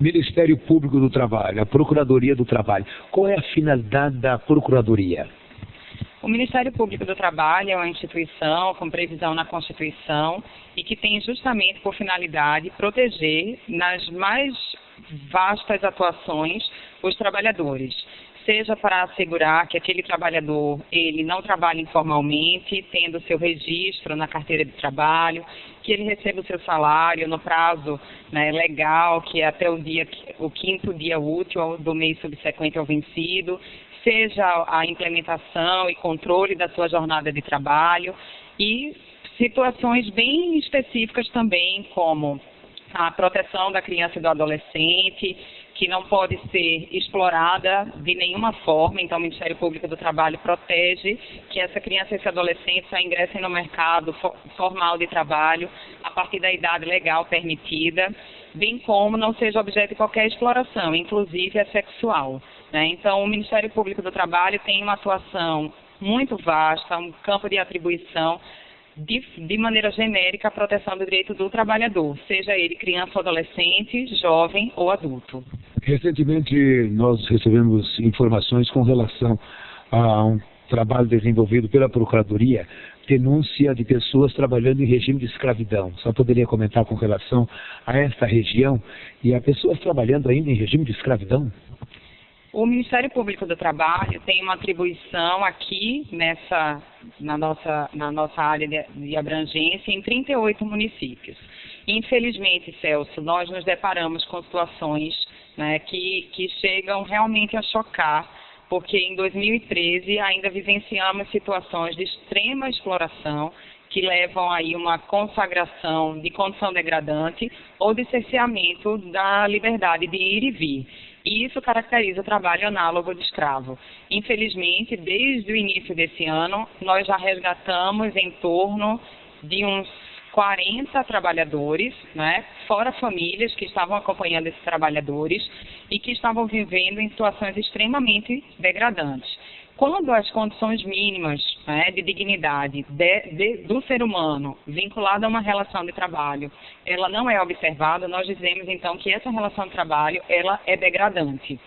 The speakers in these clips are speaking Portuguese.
Ministério Público do Trabalho, a Procuradoria do Trabalho. Qual é a finalidade da Procuradoria? O Ministério Público do Trabalho é uma instituição com previsão na Constituição e que tem justamente por finalidade proteger nas mais vastas atuações os trabalhadores, seja para assegurar que aquele trabalhador ele não trabalhe informalmente, tendo seu registro na carteira de trabalho, que ele receba o seu salário no prazo, né, legal, que é até o quinto dia útil do mês subsequente ao vencido, seja a implementação e controle da sua jornada de trabalho e situações bem específicas também, como a proteção da criança e do adolescente, que não pode ser explorada de nenhuma forma. Então, o Ministério Público do Trabalho protege que essa criança e esse adolescente só ingressem no mercado formal de trabalho a partir da idade legal permitida, bem como não seja objeto de qualquer exploração, inclusive a sexual, né? Então, o Ministério Público do Trabalho tem uma atuação muito vasta, um campo de atribuição de maneira genérica a proteção do direito do trabalhador, seja ele criança ou adolescente, jovem ou adulto. Recentemente nós recebemos informações com relação a um trabalho desenvolvido pela Procuradoria, denúncia de pessoas trabalhando em regime de escravidão. Só poderia comentar com relação a esta região e a pessoas trabalhando ainda em regime de escravidão? O Ministério Público do Trabalho tem uma atribuição aqui na nossa área de abrangência em 38 municípios. Infelizmente, Celso, nós nos deparamos com situações, né, que chegam realmente a chocar, porque em 2013 ainda vivenciamos situações de extrema exploração que levam aí uma consagração de condição degradante ou de cerceamento da liberdade de ir e vir. E isso caracteriza o trabalho análogo de escravo. Infelizmente, desde o início desse ano, nós já resgatamos em torno de uns 40 trabalhadores, né, fora famílias que estavam acompanhando esses trabalhadores e que estavam vivendo em situações extremamente degradantes. Quando as condições mínimas, né, de dignidade do ser humano vinculada a uma relação de trabalho, ela não é observada, nós dizemos então que essa relação de trabalho ela é degradante.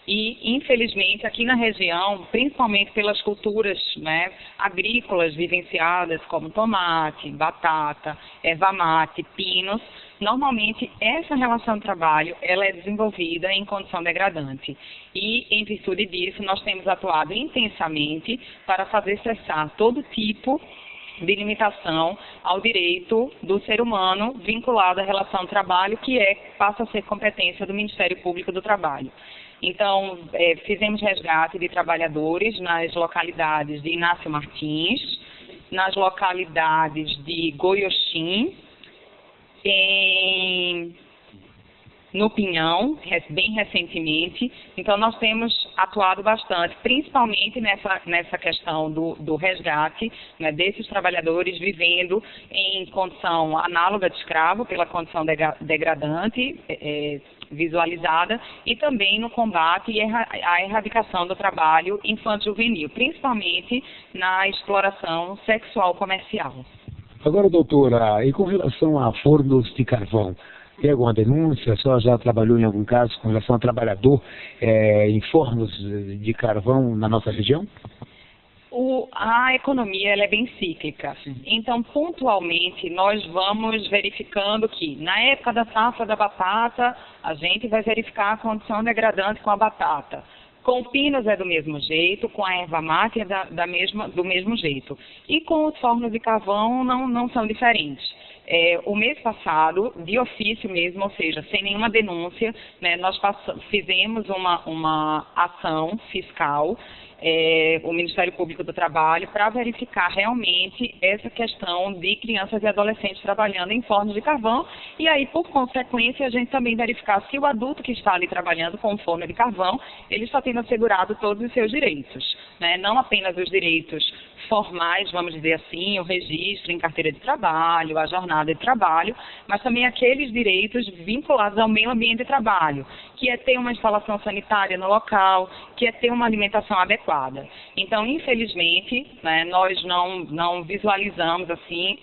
E, infelizmente, aqui na região, principalmente pelas culturas, né, agrícolas vivenciadas, como tomate, batata, erva mate, pinos, normalmente essa relação de trabalho ela é desenvolvida em condição degradante. E, em virtude disso, nós temos atuado intensamente para fazer cessar todo tipo de limitação ao direito do ser humano vinculado à relação de trabalho, que passa a ser competência do Ministério Público do Trabalho. Então, fizemos resgate de trabalhadores nas localidades de Inácio Martins, nas localidades de Goioxim, no Pinhão, bem recentemente. Então, nós temos atuado bastante, principalmente nessa questão do resgate, né, desses trabalhadores vivendo em condição análoga de escravo, pela condição degradante, visualizada, e também no combate e a erradicação do trabalho infanto-juvenil, principalmente na exploração sexual comercial. Agora, doutora, e com relação a fornos de carvão, tem alguma denúncia? A senhora já trabalhou em algum caso com relação a trabalhador em fornos de carvão na nossa região? A economia ela é bem cíclica. Então, pontualmente, nós vamos verificando que, na época da safra da batata, a gente vai verificar a condição degradante com a batata. Com o pinos é do mesmo jeito, com a erva mate é do mesmo jeito. E com os fornos de carvão não são diferentes. O mês passado, de ofício mesmo, ou seja, sem nenhuma denúncia, né, nós fizemos uma ação fiscal, o Ministério Público do Trabalho, para verificar realmente essa questão de crianças e adolescentes trabalhando em fornos de carvão, e aí, por consequência, a gente também verificar se o adulto que está ali trabalhando com forno de carvão, ele está tendo assegurado todos os seus direitos, né? Não apenas os direitos formais, vamos dizer assim, o registro em carteira de trabalho, a jornada de trabalho, mas também aqueles direitos vinculados ao meio ambiente de trabalho, que é ter uma instalação sanitária no local, que é ter uma alimentação adequada, adequada. Então, infelizmente, né, nós não visualizamos assim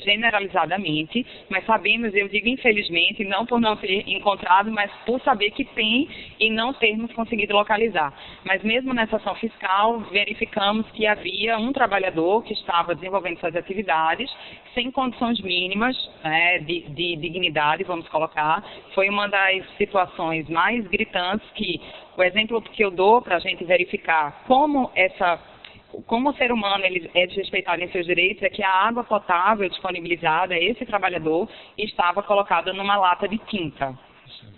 generalizadamente, mas sabemos, eu digo infelizmente, não por não ter encontrado, mas por saber que tem e não termos conseguido localizar. Mas mesmo nessa ação fiscal, verificamos que havia um trabalhador que estava desenvolvendo suas atividades sem condições mínimas, né, de dignidade, vamos colocar. Foi uma das situações mais gritantes que o exemplo que eu dou para a gente verificar como o ser humano ele é desrespeitado em seus direitos é que a água potável disponibilizada a esse trabalhador estava colocada numa lata de tinta,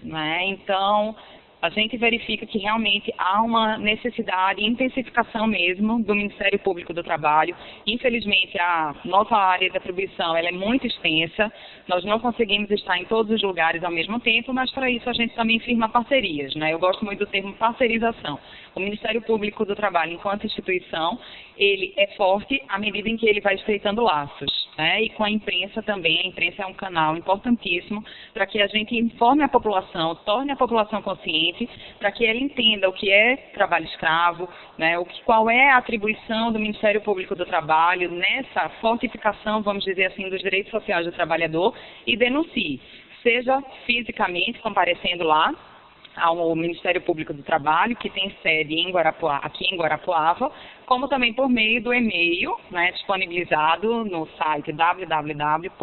né? Então, a gente verifica que realmente há uma necessidade, intensificação mesmo do Ministério Público do Trabalho. Infelizmente, a nossa área de atribuição ela é muito extensa, nós não conseguimos estar em todos os lugares ao mesmo tempo, mas para isso a gente também firma parcerias, né? Eu gosto muito do termo parcerização. O Ministério Público do Trabalho, enquanto instituição, ele é forte à medida em que ele vai estreitando laços, né? E com a imprensa também. A imprensa é um canal importantíssimo para que a gente informe a população, torne a população consciente, para que ela entenda o que é trabalho escravo, né? Qual é a atribuição do Ministério Público do Trabalho nessa fortificação, vamos dizer assim, dos direitos sociais do trabalhador e denuncie, seja fisicamente comparecendo lá ao Ministério Público do Trabalho, que tem sede aqui em Guarapuava, como também por meio do e-mail, né, disponibilizado no site www.mpt.gov.br.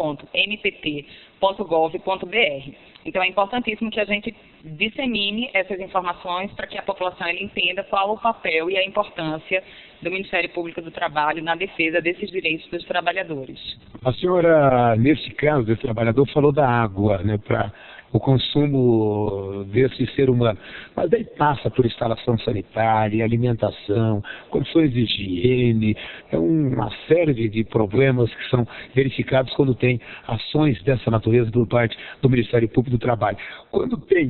Então, é importantíssimo que a gente dissemine essas informações para que a população ela entenda qual o papel e a importância do Ministério Público do Trabalho na defesa desses direitos dos trabalhadores. A senhora, nesse caso, desse trabalhador, falou da água, né, para o consumo desse ser humano. Mas daí passa por instalação sanitária, alimentação, condições de higiene, é uma série de problemas que são verificados quando tem ações dessa natureza por parte do Ministério Público do Trabalho. Quando tem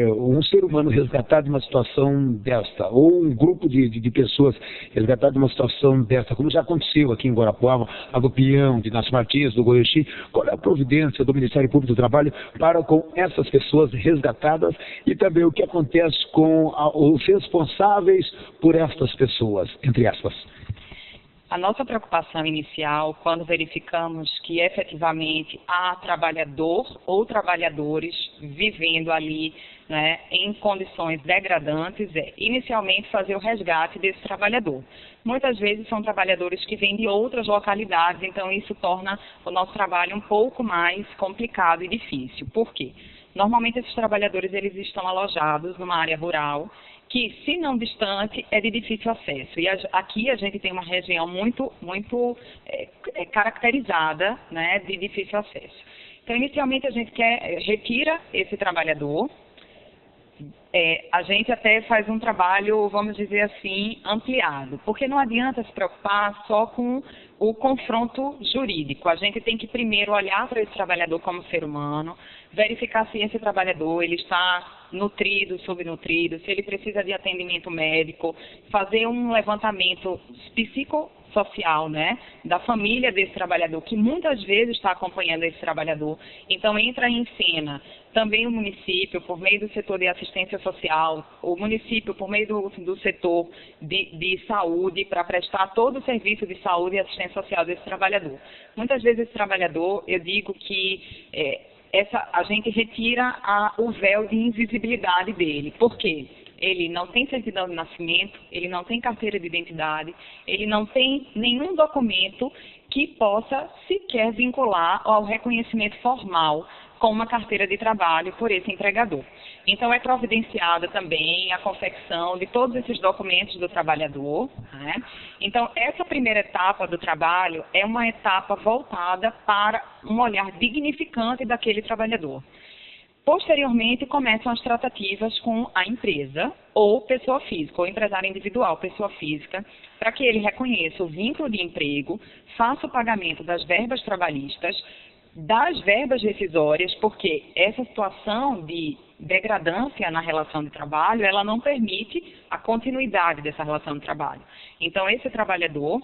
um ser humano resgatado de uma situação desta, ou um grupo de pessoas resgatado de uma situação desta, como já aconteceu aqui em Guarapuava, a do Pião, de Inácio Martins, do Goiuxi, qual é a providência do Ministério Público do Trabalho para com essas pessoas resgatadas e também o que acontece com os responsáveis por estas pessoas, entre aspas? A nossa preocupação inicial, quando verificamos que efetivamente há trabalhador ou trabalhadores vivendo ali, né, em condições degradantes, é inicialmente fazer o resgate desse trabalhador. Muitas vezes são trabalhadores que vêm de outras localidades, então isso torna o nosso trabalho um pouco mais complicado e difícil. Por quê? Normalmente esses trabalhadores eles estão alojados numa área rural, que, se não distante, é de difícil acesso. E aqui a gente tem uma região muito caracterizada, né, de difícil acesso. Então, inicialmente, a gente retira esse trabalhador. A gente até faz um trabalho, vamos dizer assim, ampliado, porque não adianta se preocupar só com o confronto jurídico. A gente tem que primeiro olhar para esse trabalhador como ser humano, verificar se esse trabalhador ele está nutrido, subnutrido, se ele precisa de atendimento médico, fazer um levantamento psicossocial, né, da família desse trabalhador, que muitas vezes está acompanhando esse trabalhador. Então, entra em cena também o município, por meio do setor de assistência social, o município, por meio do setor de saúde, para prestar todo o serviço de saúde e assistência social desse trabalhador. Muitas vezes esse trabalhador, eu digo que a gente retira o véu de invisibilidade dele. Por quê? Ele não tem certidão de nascimento, ele não tem carteira de identidade, ele não tem nenhum documento que possa sequer vincular ao reconhecimento formal com uma carteira de trabalho por esse empregador. Então, é providenciada também a confecção de todos esses documentos do trabalhador, né? Então, essa primeira etapa do trabalho é uma etapa voltada para um olhar dignificante daquele trabalhador. Posteriormente, começam as tratativas com a empresa ou pessoa física, ou empresário individual, pessoa física, para que ele reconheça o vínculo de emprego, faça o pagamento das verbas trabalhistas, das verbas rescisórias, porque essa situação de degradância na relação de trabalho, ela não permite a continuidade dessa relação de trabalho. Então, esse trabalhador,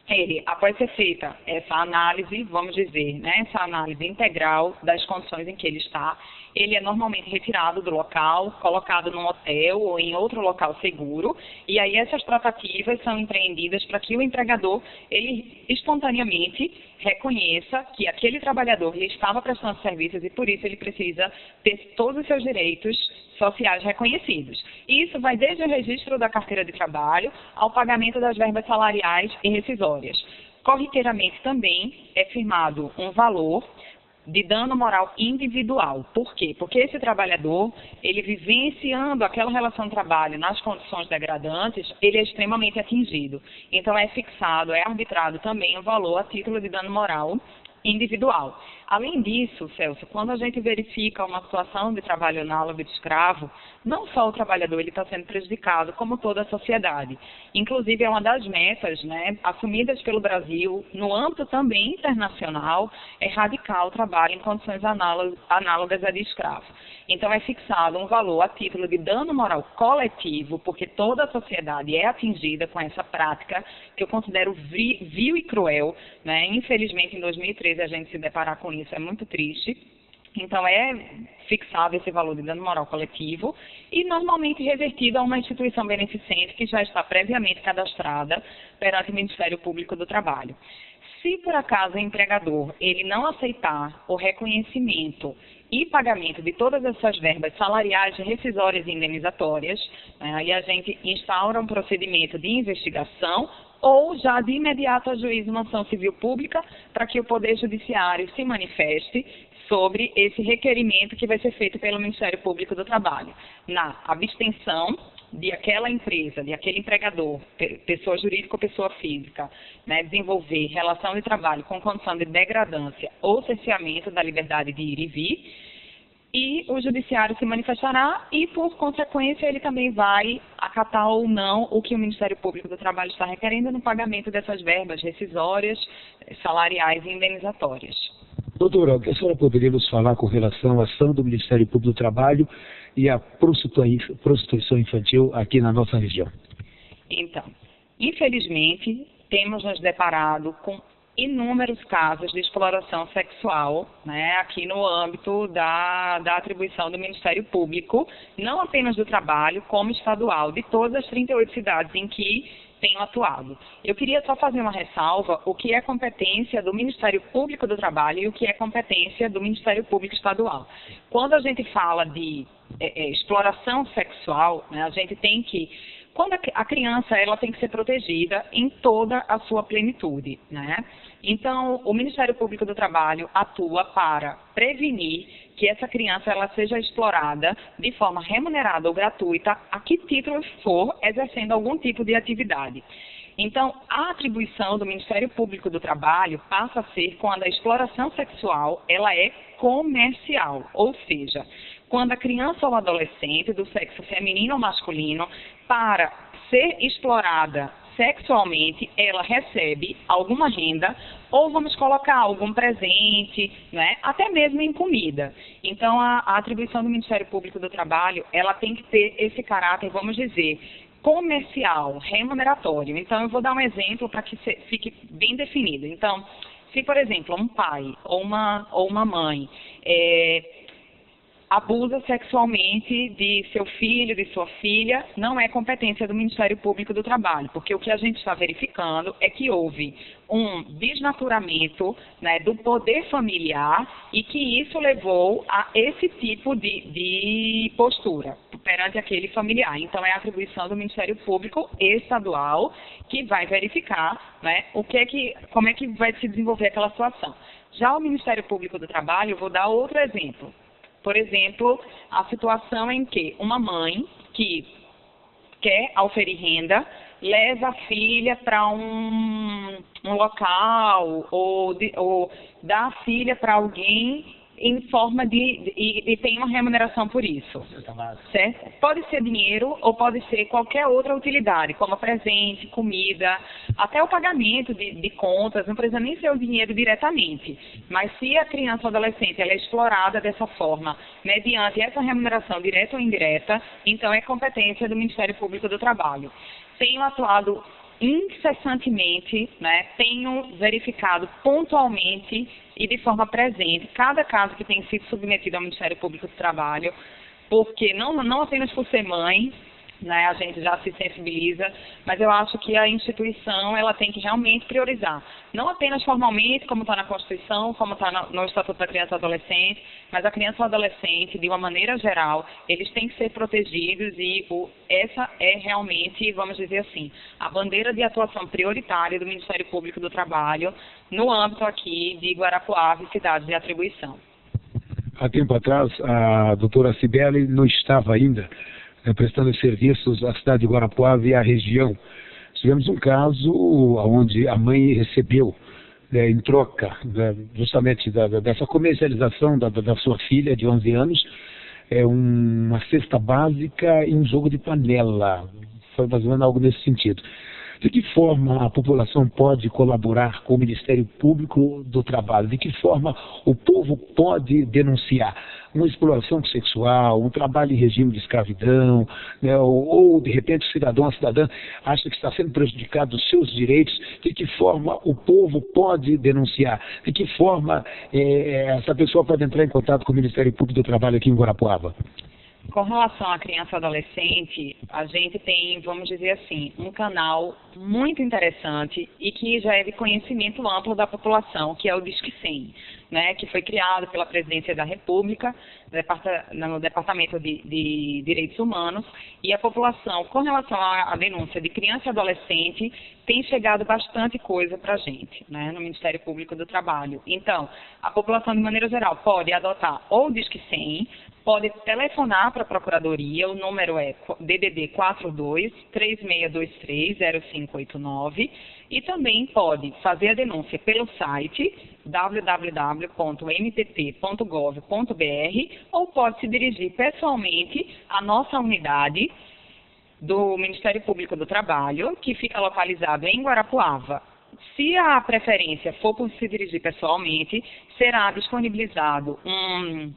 ele, após ser feita essa análise, vamos dizer, né, essa análise integral das condições em que ele está, ele é normalmente retirado do local, colocado num hotel ou em outro local seguro, e aí essas tratativas são empreendidas para que o empregador, ele espontaneamente reconheça que aquele trabalhador lhe estava prestando serviços e por isso ele precisa ter todos os seus direitos sociais reconhecidos. E isso vai desde o registro da carteira de trabalho ao pagamento das verbas salariais e rescisórias. Corriqueiramente também é firmado um valor de dano moral individual. Por quê? Porque esse trabalhador, ele vivenciando aquela relação de trabalho nas condições degradantes, ele é extremamente atingido. Então é fixado, é arbitrado também o valor a título de dano moral individual. Além disso, Celso, quando a gente verifica uma situação de trabalho análogo de escravo, não só o trabalhador ele está sendo prejudicado, como toda a sociedade. Inclusive, é uma das metas, né, assumidas pelo Brasil, no âmbito também internacional, é erradicar o trabalho em condições análogas a de escravo. Então, é fixado um valor a título de dano moral coletivo, porque toda a sociedade é atingida com essa prática, que eu considero vil e cruel, né? Infelizmente, em 2013, a gente se deparar com isso é muito triste. Então, é fixado esse valor de dano moral coletivo e normalmente revertido a uma instituição beneficente que já está previamente cadastrada perante o Ministério Público do Trabalho. Se, por acaso, o empregador ele não aceitar o reconhecimento e pagamento de todas essas verbas salariais, rescisórias e indenizatórias, aí a gente instaura um procedimento de investigação ou já de imediato ajuiza uma ação civil pública para que o Poder Judiciário se manifeste sobre esse requerimento que vai ser feito pelo Ministério Público do Trabalho, na abstenção de aquela empresa, de aquele empregador, pessoa jurídica ou pessoa física, né, desenvolver relação de trabalho com condição de degradância ou cerceamento da liberdade de ir e vir, e o judiciário se manifestará e, por consequência, ele também vai acatar ou não o que o Ministério Público do Trabalho está requerendo no pagamento dessas verbas rescisórias, salariais e indenizatórias. Doutora, o que a senhora poderia nos falar com relação à ação do Ministério Público do Trabalho e à prostituição infantil aqui na nossa região? Então, infelizmente, temos nos deparado com inúmeros casos de exploração sexual, né, aqui no âmbito da atribuição do Ministério Público, não apenas do trabalho, como estadual, de todas as 38 cidades em que tenho atuado. Eu queria só fazer uma ressalva, o que é competência do Ministério Público do Trabalho e o que é competência do Ministério Público Estadual. Quando a gente fala de exploração sexual, né, a gente tem que... Quando a criança ela tem que ser protegida em toda a sua plenitude, né? Então, o Ministério Público do Trabalho atua para prevenir que essa criança ela seja explorada de forma remunerada ou gratuita, a que título for, exercendo algum tipo de atividade. Então, a atribuição do Ministério Público do Trabalho passa a ser quando a exploração sexual ela é comercial, ou seja, quando a criança ou adolescente do sexo feminino ou masculino, para ser explorada sexualmente, ela recebe alguma renda ou vamos colocar algum presente, né? Até mesmo em comida. Então, a atribuição do Ministério Público do Trabalho, ela tem que ter esse caráter, vamos dizer, comercial, remuneratório. Então, eu vou dar um exemplo para que fique bem definido. Então, se, por exemplo, um pai ou uma mãe abusa sexualmente de seu filho, de sua filha, não é competência do Ministério Público do Trabalho, porque o que a gente está verificando é que houve um desnaturamento, né, do poder familiar e que isso levou a esse tipo de postura perante aquele familiar. Então, é a atribuição do Ministério Público Estadual que vai verificar, né, como é que vai se desenvolver aquela situação. Já o Ministério Público do Trabalho, eu vou dar outro exemplo. Por exemplo, a situação em que uma mãe que quer auferir renda leva a filha para um local ou dá a filha para alguém em forma e tem uma remuneração por isso, certo? Pode ser dinheiro ou pode ser qualquer outra utilidade, como presente, comida, até o pagamento de contas, não precisa nem ser o dinheiro diretamente. Mas se a criança ou adolescente ela é explorada dessa forma, mediante essa remuneração direta ou indireta, então é competência do Ministério Público do Trabalho. Tenho atuado incessantemente, né, tenho verificado pontualmente e de forma presente cada caso que tem sido submetido ao Ministério Público do Trabalho, porque não apenas por ser mãe, né, a gente já se sensibiliza, mas eu acho que a instituição ela tem que realmente priorizar, não apenas formalmente, como está na Constituição, como está no Estatuto da Criança e do Adolescente, mas a criança e o adolescente, de uma maneira geral, eles têm que ser protegidos e essa é realmente, vamos dizer assim, a bandeira de atuação prioritária do Ministério Público do Trabalho no âmbito aqui de Guarapuava e cidades de atribuição. Há tempo atrás, a doutora Cibele não estava ainda prestando serviços à cidade de Guarapuava e à região. Tivemos um caso onde a mãe recebeu, em troca justamente dessa comercialização da sua filha de 11 anos, uma cesta básica e um jogo de panela. Foi mais ou menos algo nesse sentido. De que forma a população pode colaborar com o Ministério Público do Trabalho? De que forma o povo pode denunciar uma exploração sexual, um trabalho em regime de escravidão, né, ou de repente o cidadão, a cidadã acha que está sendo prejudicado os seus direitos? De que forma o povo pode denunciar? De que forma essa pessoa pode entrar em contato com o Ministério Público do Trabalho aqui em Guarapuava? Com relação à criança e adolescente, a gente tem, vamos dizer assim, um canal muito interessante e que já é de conhecimento amplo da população, que é o Disque 100, né, que foi criado pela Presidência da República, no Departamento de Direitos Humanos, e a população, com relação à denúncia de criança e adolescente, tem chegado bastante coisa para a gente, né, no Ministério Público do Trabalho. Então, a população, de maneira geral, pode adotar ou o Disque 100, pode telefonar para a Procuradoria, o número é DDD 42-3623-0589, e também pode fazer a denúncia pelo site www.mpp.gov.br ou pode se dirigir pessoalmente à nossa unidade do Ministério Público do Trabalho, que fica localizado em Guarapuava. Se a preferência for por se dirigir pessoalmente, será disponibilizado um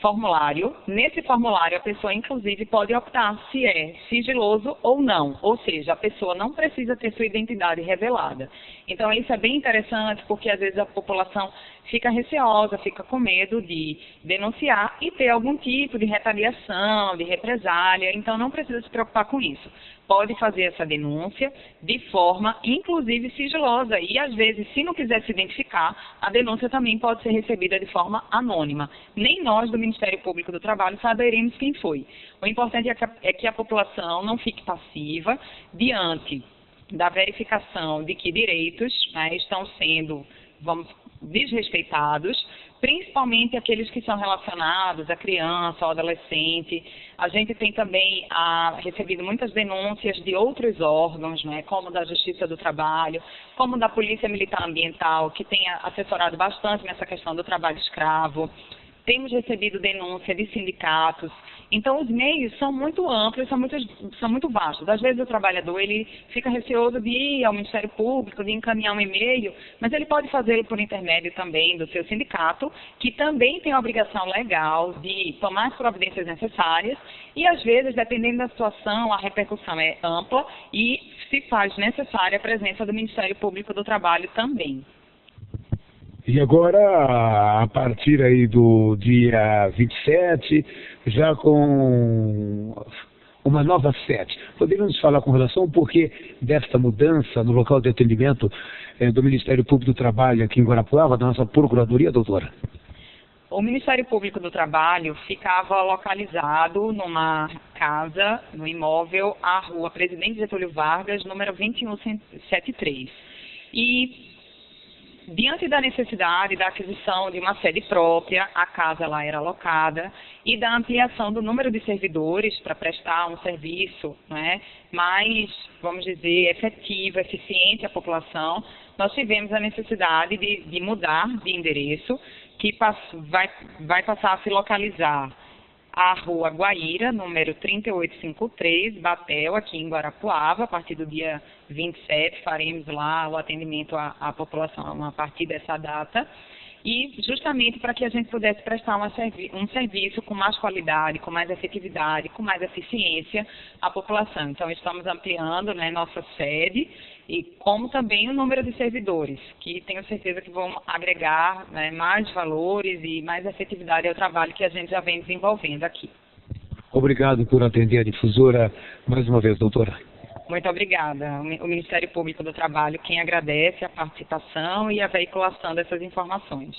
formulário. Nesse formulário, a pessoa, inclusive, pode optar se é sigiloso ou não. Ou seja, a pessoa não precisa ter sua identidade revelada. Então, isso é bem interessante, porque às vezes a população fica receosa, fica com medo de denunciar e ter algum tipo de retaliação, de represália. Então, não precisa se preocupar com isso. Pode fazer essa denúncia de forma, inclusive, sigilosa. E, às vezes, se não quiser se identificar, a denúncia também pode ser recebida de forma anônima. Nem nós, do Ministério Público do Trabalho, saberemos quem foi. O importante é que a população não fique passiva diante da verificação de que direitos, né, estão sendo, desrespeitados, principalmente aqueles que são relacionados à criança, ao adolescente. A gente tem também recebido muitas denúncias de outros órgãos, né, como da Justiça do Trabalho, como da Polícia Militar Ambiental, que tem assessorado bastante nessa questão do trabalho escravo. Temos recebido denúncia de sindicatos. Então, os meios são muito amplos, são muito vastos. Às vezes, o trabalhador ele fica receoso de ir ao Ministério Público, de encaminhar um e-mail, mas ele pode fazê-lo por intermédio também do seu sindicato, que também tem a obrigação legal de tomar as providências necessárias e, às vezes, dependendo da situação, a repercussão é ampla e se faz necessária a presença do Ministério Público do Trabalho também. E agora, a partir aí do dia 27, já com uma nova sede, poderíamos falar com relação ao porquê desta mudança no local de atendimento do Ministério Público do Trabalho aqui em Guarapuava, da nossa Procuradoria, doutora? O Ministério Público do Trabalho ficava localizado numa casa, no imóvel, à rua Presidente Getúlio Vargas, número 2173. E diante da necessidade da aquisição de uma sede própria, a casa lá era alocada, e da ampliação do número de servidores para prestar um serviço, né, mais, vamos dizer, efetivo, eficiente à população, nós tivemos a necessidade de mudar de endereço, que vai passar a se localizar a Rua Guaíra, número 3853, Batel, aqui em Guarapuava. A partir do dia 27 faremos lá o atendimento à população a partir dessa data. e justamente para que a gente pudesse prestar um serviço com mais qualidade, com mais efetividade, com mais eficiência à população. Então, estamos ampliando, né, nossa sede e como também o número de servidores, que tenho certeza que vão agregar, né, mais valores e mais efetividade ao trabalho que a gente já vem desenvolvendo aqui. Obrigado por atender a difusora mais uma vez, doutora. Muito obrigada. O Ministério Público do Trabalho quem agradece a participação e a veiculação dessas informações.